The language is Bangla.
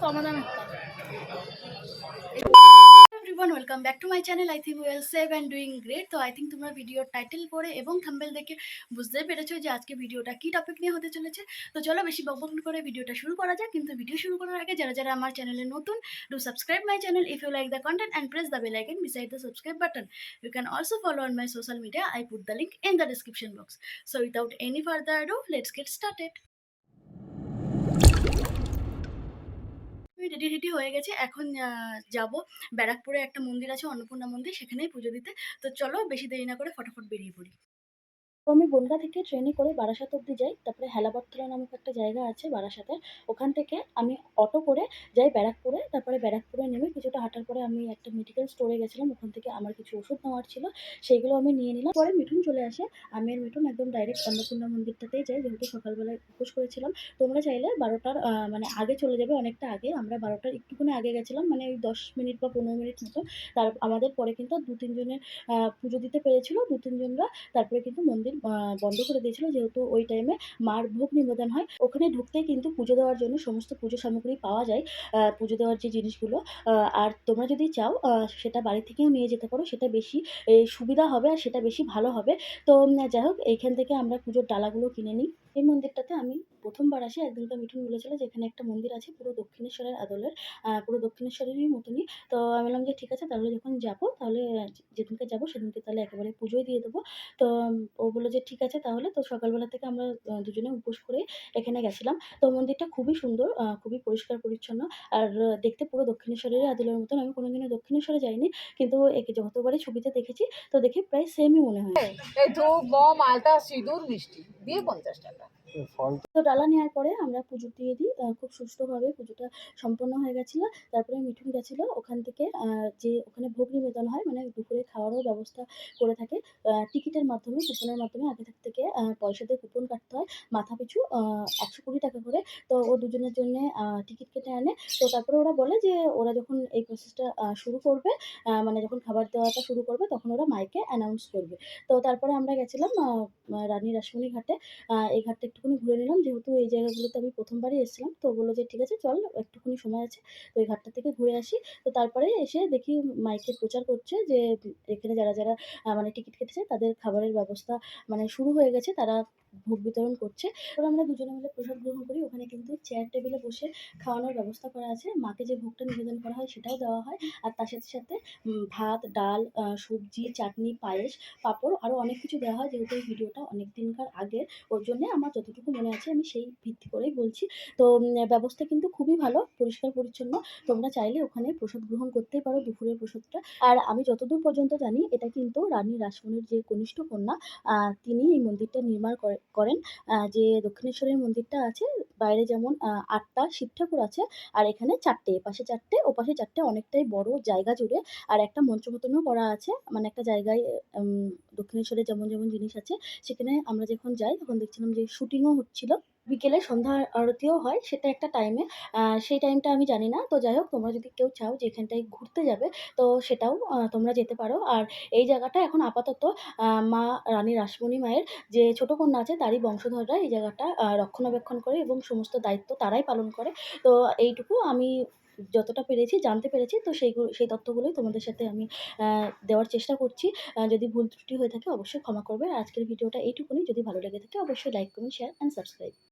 সমাধান একটা। Everyone welcome back to my channel. I think well save and doing great. তো আই থিঙ্ক তোমরা ভিডিওর টাইটেল পড়ে এবং থাম্বনেল দেখে বুঝতেই পেরেছো যে আজকে ভিডিওটা কী টপিক নিয়ে হতে চলেছে। তো চলো বেশি বকবক করে ভিডিওটা শুরু করা যাক। কিন্তু ভিডিও শুরু করার আগে যারা যারা আমার চ্যানেলে নতুন, do subscribe my channel if you like the content and press the bell icon beside the subscribe button. You can also follow on my social media. I put the link in the description box. So without any further ado, let's get started. আমি রেডি হয়ে গেছি। এখন যাব ব্যারাকপুরে, একটা মন্দির আছে অন্নপূর্ণা মন্দির, সেখানেই পুজো দিতে। তো চলো বেশি দেরি না করে ফটাফট বেরিয়ে পড়ি। তো আমি বনগাঁ থেকে ট্রেনে করে বারাসাত অব্দি যাই। তারপরে হেলাবরতলা নামক একটা জায়গা আছে বারাসাতে। ওখান থেকে আমি অটো করে যাই ব্যারাকপুরে। তারপরে ব্যারাকপুরে নেমে কিছুটা হাঁটার পরে আমি একটা মেডিকেল স্টোরে গেছিলাম। ওখান থেকে আমার কিছু ওষুধ নেওয়ার ছিল, সেইগুলো আমি নিয়ে নিলাম। পরে মিঠুন চলে আসে। আমি আর মিঠুন একদম ডাইরেক্ট অন্নপূর্ণা মন্দিরটাতেই যাই, যেহেতু সকালবেলায় উপোস করেছিলাম। তোমরা চাইলে ১২টার মানে আগে চলে যাবে, অনেকটা আগে। আমরা ১২টার একটুখানি আগে গেছিলাম, মানে ওই ১০ মিনিট বা ১৫ মিনিট মতো। আমাদের পরে কিন্তু ২-৩ জনের পুজো দিতে পেরেছিল, ২-৩ জনরা। তারপরে কিন্তু মন্দির বন্ধ করে দিয়েছিল, যেহেতু ওই টাইমে মার ভোগ নিবেদন হয়। ওখানে ঢুকতেই কিন্তু পুজো দেওয়ার জন্য সমস্ত পুজো সামগ্রী পাওয়া যায়, পুজো দেওয়ার যে জিনিসগুলো। আর তোমরা যদি চাও সেটা বাড়ি থেকেও নিয়ে যেতে পারো, সেটা বেশি সুবিধা হবে আর সেটা বেশি ভালো হবে। তো যাই হোক, এইখান থেকে আমরা পুজোর ডালাগুলো কিনে নিই। এই মন্দিরটাতে আমি প্রথমবার আসি। একদিনকে মিঠুন বলেছিল যে এখানে একটা মন্দির আছে পুরো দক্ষিণেশ্বরের আদলের, পুরো দক্ষিণেশ্বরেরই মতনই। তো আমি বললাম যে ঠিক আছে, তাহলে যখন যাবো তাহলে যেদিনকে যাবো সেদিনকে তাহলে একেবারে পুজোই দিয়ে দেবো। তো ও বলল যে ঠিক আছে তাহলে। তো সকালবেলা থেকে আমরা দুজনে উপোস করে এখানে গেছিলাম। তো মন্দিরটা খুবই সুন্দর, খুবই পরিষ্কার পরিচ্ছন্ন। আর দেখতে পুরো দক্ষিণেশ্বরেরই আদলের মতন। আমি কোনোদিনও দক্ষিণেশ্বরে যাইনি, কিন্তু একে যতবারই ছবিতে দেখেছি তো দেখে প্রায় সেমই মনে হয়েছে। এই ধূপ, গম, আলতা, সিঁদুর, মিষ্টি দিয়ে ৫০ টাকা। তো ডালা নেওয়ার পরে আমরা পুজো দিয়ে দিই। খুব সুষ্ঠুভাবে পুজোটা সম্পন্ন হয়ে গেছিলো। তারপরে মিঠুন গেছিলো ওখান থেকে, যে ওখানে ভোগ নিবেদন হয়, মানে দুপুরে খাওয়ারও ব্যবস্থা করে থাকে। টিকিটের মাধ্যমে, কুপনের মাধ্যমে আগে থেকে পয়সা দিয়ে কুপন কাটতে হয়। মাথাপিছু ১২০ টাকা করে। তো ও দুজনের জন্যে টিকিট কেটে আনে। তো তারপরে ওরা বলে যে ওরা যখন এই প্রসেসটা শুরু করবে, মানে যখন খাবার দেওয়াটা শুরু করবে তখন ওরা মাইকে অ্যানাউন্স করবে। তো তারপরে আমরা গেছিলাম রানী রাসমণি ঘাটে। এই ঘাটটা একটুখানি ঘুরে নিলাম, যেহেতু এই জায়গাগুলোতে আমি প্রথমবারই এসেছিলাম। তো বললো যে ঠিক আছে চল, একটুখানি সময় আছে, তো এই ঘাটটা থেকে ঘুরে আসি। তো তারপরে এসে দেখি মাইকে প্রচার করছে যে এখানে যারা যারা মানে টিকিট কেটেছে তাদের খাবারের ব্যবস্থা মানে শুরু হয়ে গেছে, তারা ভোগ বিতরণ করছে। এবার আমরা দুজনে মিলে প্রসাদ গ্রহণ করি। ওখানে কিন্তু চেয়ার টেবিলে বসে খাওয়ানোর ব্যবস্থা করা আছে। মাকে যে ভোগটা নিবেদন করা হয় সেটাও দেওয়া হয়। আর তার সাথে সাথে ভাত, ডাল, সবজি, চাটনি, পায়েস, পাঁপড়, আরও অনেক কিছু দেওয়া হয়। যেহেতু এই ভিডিওটা অনেক দিনকার আগের, ওর জন্যে আমার যতটুকু মনে আছে আমি সেই ভিত্তি করেই বলছি। তো ব্যবস্থা কিন্তু খুবই ভালো, পরিষ্কার পরিচ্ছন্ন। তোমরা চাইলে ওখানে প্রসাদ গ্রহণ করতেই পারো, দুপুরের প্রসাদটা। আর আমি যতদূর পর্যন্ত জানি এটা কিন্তু রানী রাসমণির যে কনিষ্ঠ কন্যা, তিনি এই মন্দিরটা নির্মাণ করেন। যে দক্ষিণেশ্বরের মন্দিরটা আছে, বাইরে যেমন ৮টা শিব ঠাকুর আছে, আর এখানে ৪টে, এপাশে ৪টে ওপাশে ৪টে, অনেকটাই বড় জায়গা জুড়ে। আর একটা মঞ্চ মতনও করা আছে, মানে একটা জায়গায় দক্ষিণেশ্বরে যেমন যেমন জিনিস আছে সেখানে আমরা যখন যাই তখন দেখছিলাম যে শুটিংও হচ্ছিল। বিকেলে সন্ধ্যা আরতিও হয়, সেটা একটা টাইমে। সেই টাইমটা আমি জানি না। তো যাই হোক, তোমরা যদি কেউ চাও যে এখানটায় ঘুরতে যাবে তো সেটাও তোমরা যেতে পারো। আর এই জায়গাটা এখন আপাতত মা রানী রাসমণি মায়ের যে ছোট কন্যা আছে তারই বংশধররা এই জায়গাটা রক্ষণাবেক্ষণ করে এবং সমস্ত দায়িত্ব তারাই পালন করে। তো এইটুকু আমি যতটা পেরেছি জানতে পেরেছি, তো সেই তথ্যগুলোই তোমাদের সাথে আমি দেওয়ার চেষ্টা করছি। যদি ভুল ত্রুটি হয়ে থাকে অবশ্যই ক্ষমা করবে। আর আজকের ভিডিওটা এইটুকুনি। যদি ভালো লেগে থাকে অবশ্যই like, comment, share and subscribe.